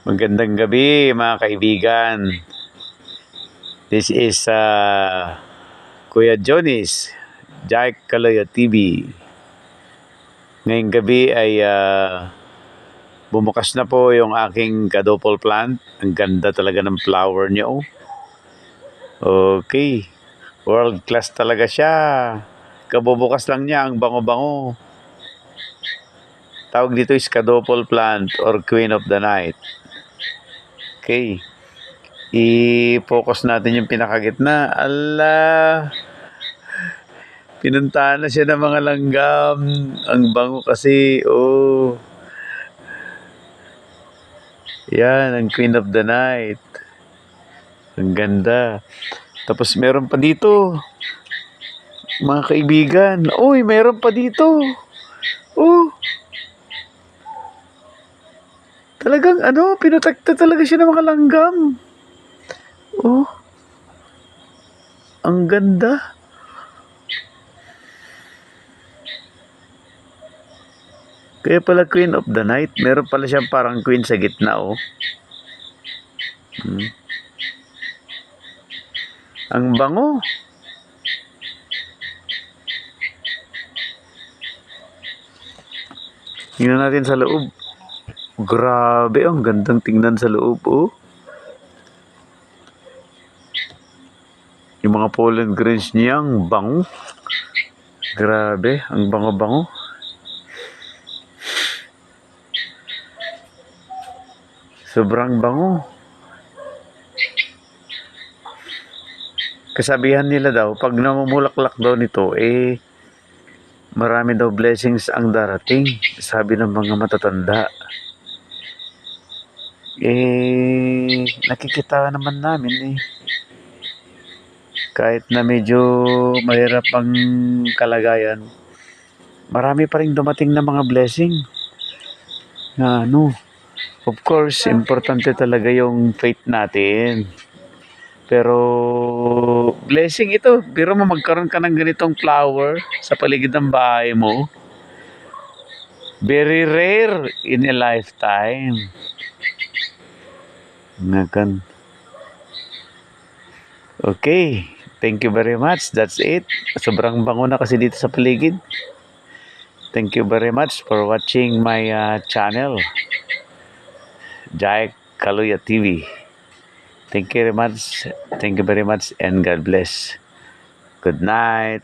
Magandang gabi mga kaibigan. This is Kuya Jonis, Jack Kaloya TV. Ngayong gabi ay bumukas na po yung aking kadopol plant. Ang ganda talaga ng flower niya. Okay. World class talaga siya. Kabubukas lang niya, ang bango-bango. Tawag dito is kadopol plant or Queen of the Night. Okay. I-focus natin yung pinakagitna. Ala, pinuntahan na siya ng mga langgam. Ang bango kasi. Oh. Yan, ang Queen of the Night. Ang ganda. Tapos meron pa dito. Mga kaibigan. Uy, meron pa dito. Oh. Talagang pinutakta talaga siya ng mga langgam. Oh. Ang ganda. Kaya pala Queen of the Night. Meron pala siyang parang queen sa gitna, oh. Ang bango. Tingnan natin sa loob. Grabe, ang gandang tingnan sa loob, oh. Yung mga pollen grains niya, ang bango. Grabe, ang bango-bango. Sobrang bango. Kasabihan nila daw, pag namumulaklak daw nito, marami daw blessings ang darating. Sabi ng mga matatanda. Nakikita naman namin kahit na medyo mahirap ang kalagayan, marami pa rin dumating na mga blessing. Of course, importante talaga yung faith natin. Pero blessing ito. Pero magkaroon ka ng ganitong flower sa paligid ng bahay mo. Very rare in a lifetime. Ngakan. Okay. Thank you very much. That's it. Sobrang bango na kasi dito sa paligid. Thank you very much for watching my channel, Jack Kaloya TV. Thank you very much. Thank you very much and God bless. Good night.